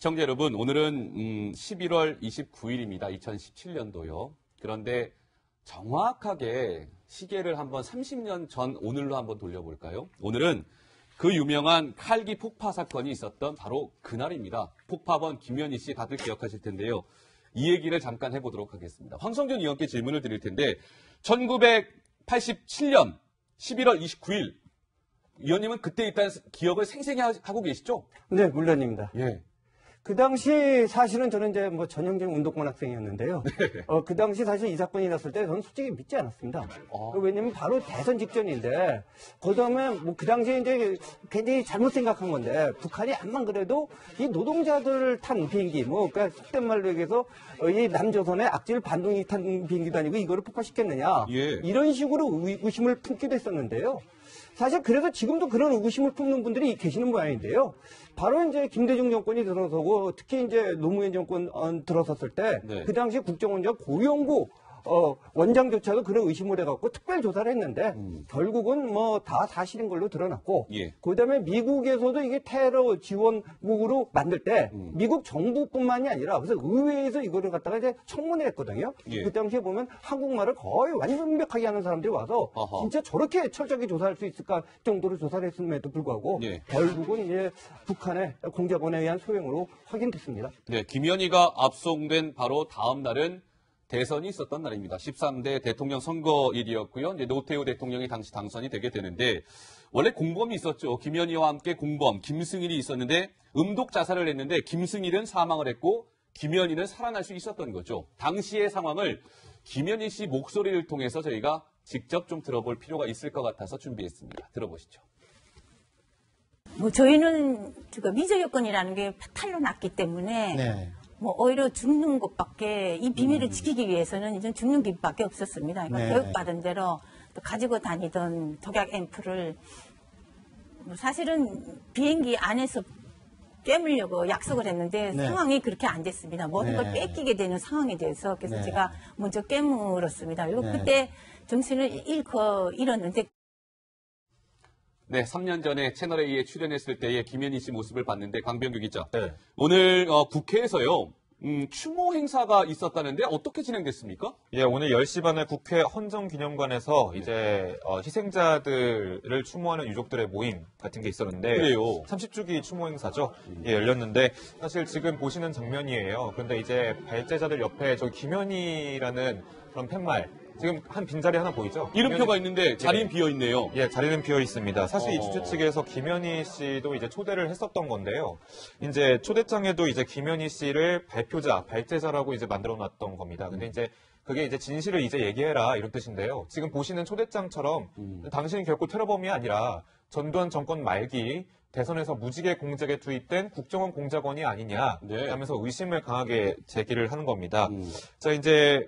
시청자 여러분, 오늘은 11월 29일입니다. 2017년도요. 그런데 정확하게 시계를 한번 30년 전 오늘로 한번 돌려볼까요? 오늘은 그 유명한 칼기 폭파 사건이 있었던 바로 그날입니다. 폭파범 김현희 씨 다들 기억하실 텐데요. 이 얘기를 잠깐 해보도록 하겠습니다. 황성준 의원께 질문을 드릴 텐데 1987년 11월 29일 의원님은 그때 일단 기억을 생생히 하고 계시죠? 네, 물론입니다. 예. 그 당시 사실은 저는 이제 뭐 전형적인 운동권 학생이었는데요. 네. 그 당시 사실 이 사건이 났을 때 저는 솔직히 믿지 않았습니다. 왜냐면 바로 대선 직전인데, 그 다음에 뭐 그 당시에 이제 굉장히 잘못 생각한 건데, 북한이 암만 그래도 이 노동자들을 탄 비행기, 뭐, 그러니까 속된 말로 얘기해서 이 남조선의 악질 반동이 탄 비행기도 아니고 이거를 폭파시켰느냐. 예. 이런 식으로 의구심을 품기도 했었는데요. 사실 그래서 지금도 그런 의구심을 품는 분들이 계시는 모양인데요. 바로 이제 김대중 정권이 들어서고 특히 이제 노무현 정권 들어섰을 때 그 당시 국정원장 고영구 원장조차도 그런 의심을 해갖고 특별 조사를 했는데 결국은 뭐 다 사실인 걸로 드러났고 그다음에 미국에서도 이게 테러 지원국으로 만들 때 미국 정부뿐만이 아니라 그래서 의회에서 이거를 갖다가 이제 청문회 했거든요. 그 당시에 보면 한국말을 거의 완벽하게 하는 사람들이 와서 진짜 저렇게 철저하게 조사할 수 있을까 정도로 조사를 했음에도 불구하고 결국은 이제 북한의 공작원에 의한 소행으로 확인됐습니다. 네, 김현희가 압송된 바로 다음 날은 대선이 있었던 날입니다. 13대 대통령 선거일이었고요. 이제 노태우 대통령이 당시 당선이 되게 되는데 원래 공범이 있었죠. 김현희와 함께 공범 김승일이 있었는데 음독 자살을 했는데 김승일은 사망을 했고 김현희는 살아날 수 있었던 거죠. 당시의 상황을 김현희 씨 목소리를 통해서 저희가 직접 좀 들어볼 필요가 있을 것 같아서 준비했습니다. 들어보시죠. 뭐 저희는 미제 여건이라는 게 파탈로 났기 때문에 뭐 오히려 죽는 것밖에 이 비밀을 지키기 위해서는 이제 죽는 길밖에 없었습니다. 그러니까 교육받은 대로 또 가지고 다니던 독약 앰플을 뭐 사실은 비행기 안에서 꿰물려고 약속을 했는데 상황이 그렇게 안 됐습니다. 모든 걸 뺏기게 되는 상황이 돼서 그래서 제가 먼저 깨물었습니다. 그리고 그때 정신을 잃었는데 네, 3년 전에 채널A에 출연했을 때의 김현희 씨 모습을 봤는데 강병규 기자. 오늘 국회에서요. 추모 행사가 있었다는데 어떻게 진행됐습니까? 예, 오늘 10시 반에 국회 헌정기념관에서 이제 희생자들을 추모하는 유족들의 모임 같은 게 있었는데 그래요. 30주기 추모 행사죠. 예, 열렸는데 사실 지금 보시는 장면이에요. 그런데 이제 발제자들 옆에 저기 김현희라는 그런 팻말 지금 한 빈자리 하나 보이죠? 이름표가 있는데 자리는 비어 있네요. 예, 자리는 비어 있습니다. 사실 이 주최 측에서 김현희 씨도 이제 초대를 했었던 건데요. 이제 초대장에도 이제 김현희 씨를 발표자, 발제자라고 이제 만들어 놨던 겁니다. 근데 이제 그게 이제 진실을 이제 얘기해라 이런 뜻인데요. 지금 보시는 초대장처럼 당신이 결코 테러범이 아니라 전두환 정권 말기 대선에서 무지개 공작에 투입된 국정원 공작원이 아니냐 하면서 의심을 강하게 제기를 하는 겁니다. 자, 이제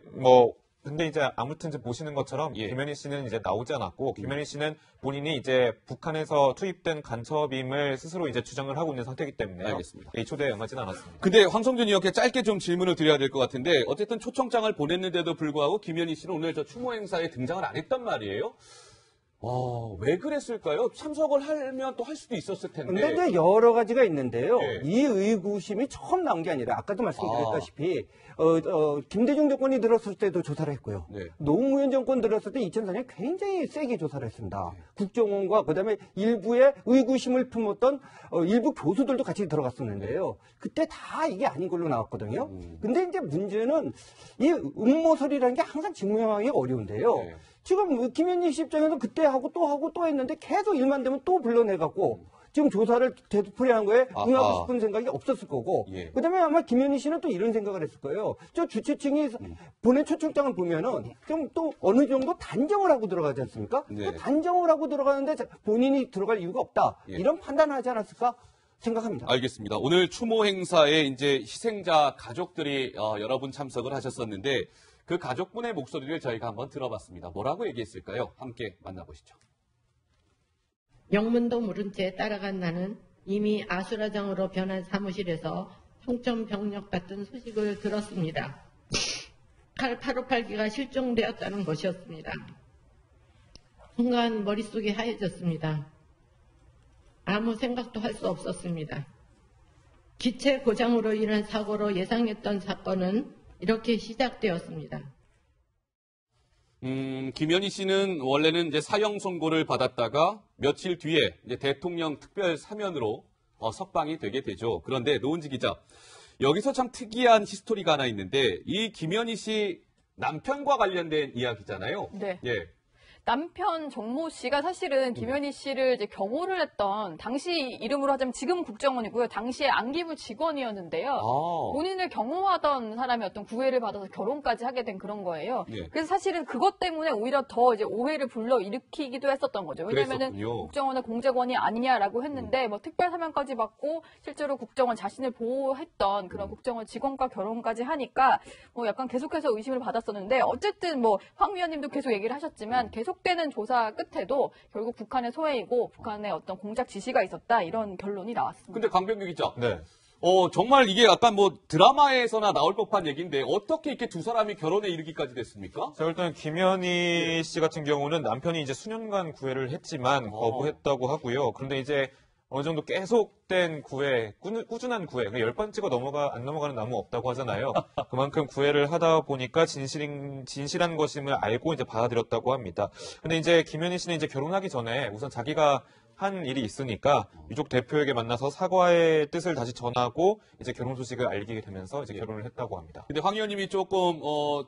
근데 이제 아무튼 이제 보시는 것처럼 김현희 씨는 이제 나오지 않았고 김현희 씨는 본인이 이제 북한에서 투입된 간첩임을 스스로 이제 주장을 하고 있는 상태이기 때문에 알겠습니다. 이 초대에 응하지는 않았습니다. 근데 황성준 의원께 짧게 좀 질문을 드려야 될 것 같은데 어쨌든 초청장을 보냈는데도 불구하고 김현희 씨는 오늘 저 추모 행사에 등장을 안 했단 말이에요. 왜 그랬을까요? 참석을 하면 또 할 수도 있었을 텐데. 근데 이제 여러 가지가 있는데요. 이 의구심이 처음 나온 게 아니라 아까도 말씀드렸다시피 김대중 정권이 들었을 때도 조사를 했고요. 노무현 정권 들었을 때 2004년에 굉장히 세게 조사를 했습니다. 국정원과 그다음에 일부의 의구심을 품었던 일부 교수들도 같이 들어갔었는데요. 그때 다 이게 아닌 걸로 나왔거든요. 근데 이제 문제는 이 음모설이라는 게 항상 증명하기 어려운데요. 지금 김현희 씨 입장에서 그때 하고 또 했는데 계속 일만 되면 또 불러내갖고 지금 조사를 되풀이한 거에 응하고 싶은 생각이 없었을 거고 그다음에 아마 김현희 씨는 또 이런 생각을 했을 거예요. 저 주최층이 보낸 초청장을 보면은 좀 또 어느 정도 단정을 하고 들어가지 않습니까? 단정을 하고 들어가는데 본인이 들어갈 이유가 없다. 이런 판단을 하지 않았을까? 생각합니다. 알겠습니다. 오늘 추모 행사에 이제 희생자 가족들이 여러 분 참석을 하셨었는데 그 가족분의 목소리를 저희가 한번 들어봤습니다. 뭐라고 얘기했을까요? 함께 만나보시죠. 영문도 모른 채 따라간 나는 이미 아수라장으로 변한 사무실에서 총점병력 같은 소식을 들었습니다. 칼 858기가 실종되었다는 것이었습니다. 순간 머릿속이 하얘졌습니다. 아무 생각도 할 수 없었습니다. 기체 고장으로 인한 사고로 예상했던 사건은 이렇게 시작되었습니다. 김현희 씨는 원래는 이제 사형 선고를 받았다가 며칠 뒤에 이제 대통령 특별 사면으로 석방이 되게 되죠. 그런데 노은지 기자, 여기서 참 특이한 히스토리가 하나 있는데 이 김현희 씨 남편과 관련된 이야기잖아요. 네. 예. 남편 정모 씨가 사실은 김현희 씨를 이제 경호를 했던 당시 이름으로 하자면 지금 국정원이고요. 당시에 안기부 직원이었는데요. 본인을 경호하던 사람이 어떤 구애를 받아서 결혼까지 하게 된 그런 거예요. 예. 그래서 사실은 그것 때문에 오히려 더 이제 오해를 불러 일으키기도 했었던 거죠. 왜냐면은 그랬었군요. 국정원의 공작원이 아니냐라고 했는데 뭐 특별 사면까지 받고 실제로 국정원 자신을 보호했던 그런 국정원 직원과 결혼까지 하니까 뭐 약간 계속해서 의심을 받았었는데 어쨌든 뭐 황 위원님도 계속 얘기를 하셨지만 계속되는 조사 끝에도 결국 북한의 소행이고 북한의 어떤 공작 지시가 있었다 이런 결론이 나왔습니다. 근데 강병규 기자. 네. 정말 이게 약간 뭐 드라마에서나 나올 법한 얘기인데 어떻게 이렇게 두 사람이 결혼에 이르기까지 됐습니까? 자, 일단 김현희 씨 같은 경우는 남편이 이제 수년간 구애를 했지만 거부했다고 하고요. 그런데 이제 어느 정도 계속된 구애, 꾸준한 구애, 10번 찍어 안 넘어가는 나무 없다고 하잖아요. 그만큼 구애를 하다 보니까 진실한 것임을 알고 이제 받아들였다고 합니다. 근데 이제 김현희 씨는 이제 결혼하기 전에 우선 자기가 한 일이 있으니까 유족 대표에게 만나서 사과의 뜻을 다시 전하고 이제 결혼 소식을 알게 되면서 이제 결혼을 했다고 합니다. 근데 황 의원님이 조금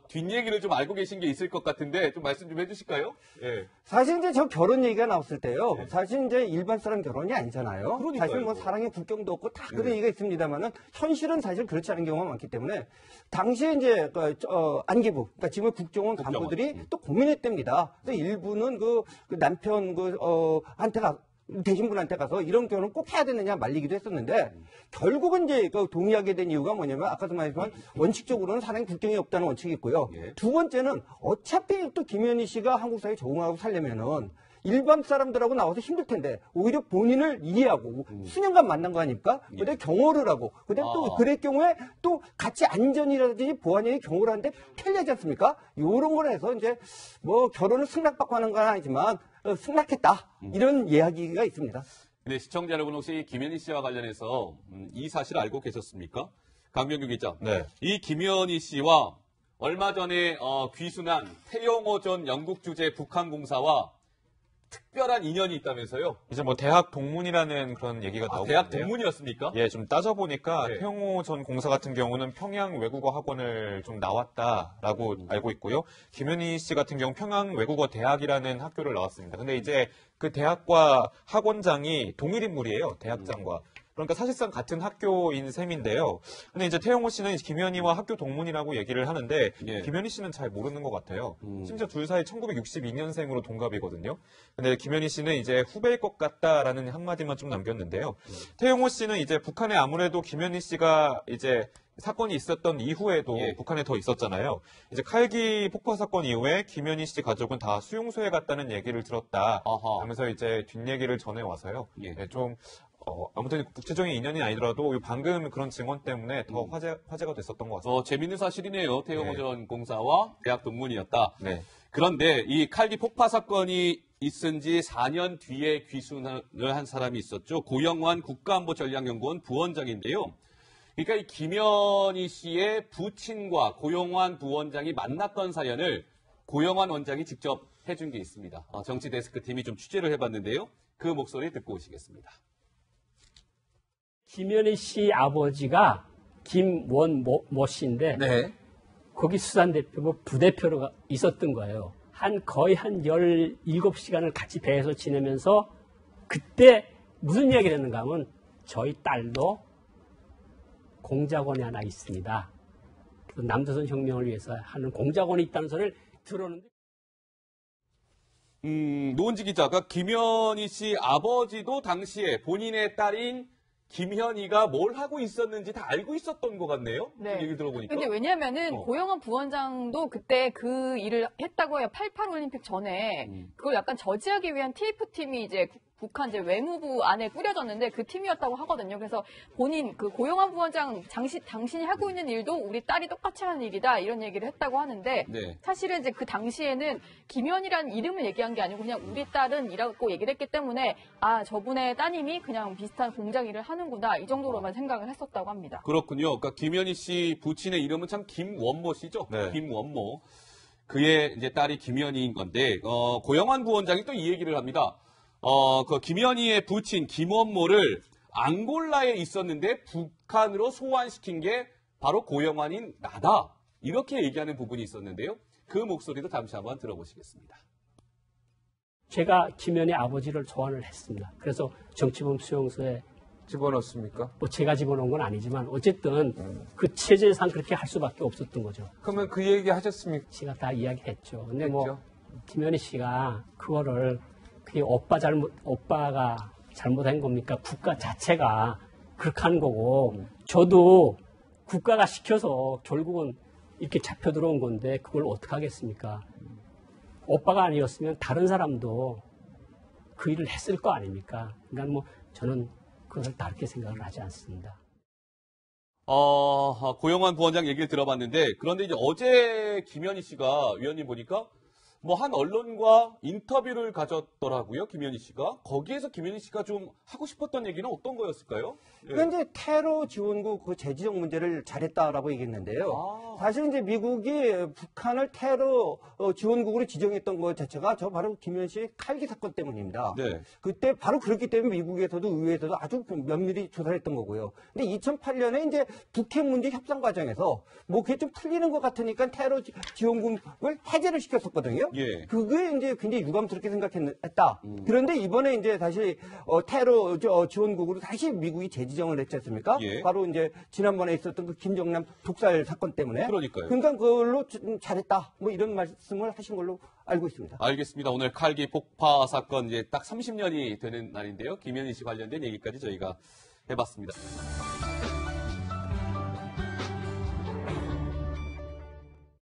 뒷얘기를 좀 알고 계신 게 있을 것 같은데 좀 말씀 좀 해주실까요? 예. 사실 이제 저 결혼 얘기가 나왔을 때요. 사실 이제 일반 사람 결혼이 아니잖아요. 그러니까요. 사실 뭐 사랑의 국경도 없고 다 그런 얘기가 있습니다만은 현실은 사실 그렇지 않은 경우가 많기 때문에 당시에 이제 안기부, 그러니까 지금 국정원 간부들이 또 고민했답니다. 근데 일부는 그 남편 대신분한테 가서 이런 결혼 꼭 해야 되느냐 말리기도 했었는데 결국은 이제 동의하게 된 이유가 뭐냐면 아까도 말했지만 원칙적으로는 사랑의 국경이 없다는 원칙이 있고요. 두 번째는 어차피 또 김현희 씨가 한국 사회에 적응하고 살려면은 일반 사람들하고 나와서 힘들 텐데 오히려 본인을 이해하고 수년간 만난 거 아닙니까? 그다음에 경호를 하고 그다음에 또 그럴 경우에 또 같이 안전이라든지 보안이 경호를 하는데 편리하지 않습니까? 요런 걸 해서 이제 뭐 결혼을 승낙받고 하는 건 아니지만 승낙했다 이런 이야기가 있습니다. 네, 시청자 여러분 혹시 김현희 씨와 관련해서 이 사실 알고 계셨습니까? 강병규 기자. 네. 이 김현희 씨와 얼마 전에 귀순한 태영호 전 영국 주재 북한 공사와 특별한 인연이 있다면서요? 이제 뭐 대학 동문이라는 그런 얘기가 나오고 대학 있는데요. 동문이었습니까? 예, 좀 따져보니까 네. 태영호 전 공사 같은 경우는 평양 외국어 학원을 좀 나왔다라고 알고 있고요. 김현희 씨 같은 경우 평양 외국어 대학이라는 학교를 나왔습니다. 근데 이제 그 대학과 학원장이 동일 인물이에요. 대학장과. 그러니까 사실상 같은 학교인 셈인데요. 근데 이제 태영호 씨는 김현희와 학교 동문이라고 얘기를 하는데 예. 김현희 씨는 잘 모르는 것 같아요. 심지어 둘 사이 1962년생으로 동갑이거든요. 근데 김현희 씨는 이제 후배일 것 같다라는 한마디만 좀 남겼는데요. 태영호 씨는 이제 북한에 아무래도 김현희 씨가 이제 사건이 있었던 이후에도 북한에 더 있었잖아요. 이제 칼기 폭파 사건 이후에 김현희 씨 가족은 다 수용소에 갔다는 얘기를 들었다 하면서 이제 뒷얘기를 전해와서요. 좀 아무튼 국제적인 인연이 아니더라도 방금 그런 증언 때문에 더 화제가 됐었던 것 같습니다. 재밌는 사실이네요. 태영호 전 공사와 대학 동문이었다. 네. 그런데 이 칼기 폭파 사건이 있은 지 4년 뒤에 귀순을 한 사람이 있었죠. 고영환 국가안보전략연구원 부원장인데요. 그러니까 이 김현희 씨의 부친과 고영환 부원장이 만났던 사연을 고영환 원장이 직접 해준 게 있습니다. 정치 데스크 팀이 좀 취재를 해봤는데요. 그 목소리 듣고 오시겠습니다. 김현희 씨 아버지가 김원모 씨인데 네. 거기 수산대표부 부대표로 있었던 거예요. 거의 한 17시간을 같이 배에서 지내면서 그때 무슨 이야기를 했는가 하면 저희 딸도 공작원이 하나 있습니다. 남조선 혁명을 위해서 하는 공작원이 있다는 소리를 들었는데 노은지 기자가 김현희 씨 아버지도 당시에 본인의 딸인 김현희가 뭘 하고 있었는지 다 알고 있었던 것 같네요. 네. 얘기 들어보니까. 근데 왜냐면은 고영환 부원장도 그때 그 일을 했다고 해요. 88 올림픽 전에 그걸 약간 저지하기 위한 TF팀이 이제 북한 이제 외무부 안에 꾸려졌는데 그 팀이었다고 하거든요. 그래서 본인 그 고영환 부원장 당신이 하고 있는 일도 우리 딸이 똑같이 하는 일이다 이런 얘기를 했다고 하는데 네. 사실은 이제 그 당시에는 김현이라는 이름을 얘기한 게 아니고 그냥 우리 딸은 이라고 얘기를 했기 때문에 아 저분의 따님이 그냥 비슷한 공장 일을 하는구나 이 정도로만 생각을 했었다고 합니다. 그렇군요. 그러니까 김현희 씨 부친의 이름은 참 김원모 씨죠. 네. 김원모. 그의 이제 딸이 김현희인 건데 고영환 부원장이 또 이 얘기를 합니다. 그 김현희의 부친 김원모를 앙골라에 있었는데 북한으로 소환시킨 게 바로 고영환인 나다. 이렇게 얘기하는 부분이 있었는데요. 그 목소리도 잠시 한번 들어보시겠습니다. 제가 김현희 아버지를 소환을 했습니다. 그래서 정치범 수용소에 집어넣습니까? 뭐 제가 집어넣은 건 아니지만 어쨌든 그 체제상 그렇게 할 수밖에 없었던 거죠. 그러면 그 얘기 하셨습니까? 제가 다 이야기했죠. 근데 했죠? 뭐 김현희 씨가 그거를 그게 오빠가 잘못한 겁니까? 국가 자체가 그렇게 하는 거고 저도 국가가 시켜서 결국은 이렇게 잡혀 들어온 건데 그걸 어떻게 하겠습니까? 오빠가 아니었으면 다른 사람도 그 일을 했을 거 아닙니까? 그러니까 뭐 저는 그것을 다르게 생각을 하지 않습니다. 고영환 부원장 얘기를 들어봤는데 그런데 이제 어제 김현희 씨가 위원님 보니까 뭐 한 언론과 인터뷰를 가졌더라고요. 김현희 씨가. 거기에서 김현희 씨가 좀 하고 싶었던 얘기는 어떤 거였을까요? 예. 그러니까 이제 테러 지원국 그 재지정 문제를 잘했다라고 얘기했는데요. 사실 이제 미국이 북한을 테러 지원국으로 지정했던 것 자체가 저 바로 김현 씨의 칼기 사건 때문입니다. 네. 그때 바로 그렇기 때문에 미국에서도 의회에서도 아주 면밀히 조사를 했던 거고요. 근데 2008년에 이제 북핵 문제 협상 과정에서 뭐 그게 좀 풀리는 것 같으니까 테러 지원국을 해제를 시켰었거든요. 예. 그게 이제 굉장히 유감스럽게 생각했다. 그런데 이번에 이제 다시 테러 지원국으로 다시 미국이 재지정을 했지 않습니까? 예. 바로 이제 지난번에 있었던 그 김정남 독살 사건 때문에. 그러니까요. 그러니까 그걸로 잘했다. 뭐 이런 말씀을 하신 걸로 알고 있습니다. 알겠습니다. 오늘 칼기 폭파 사건 이제 딱 30년이 되는 날인데요. 김현희 씨 관련된 얘기까지 저희가 해봤습니다.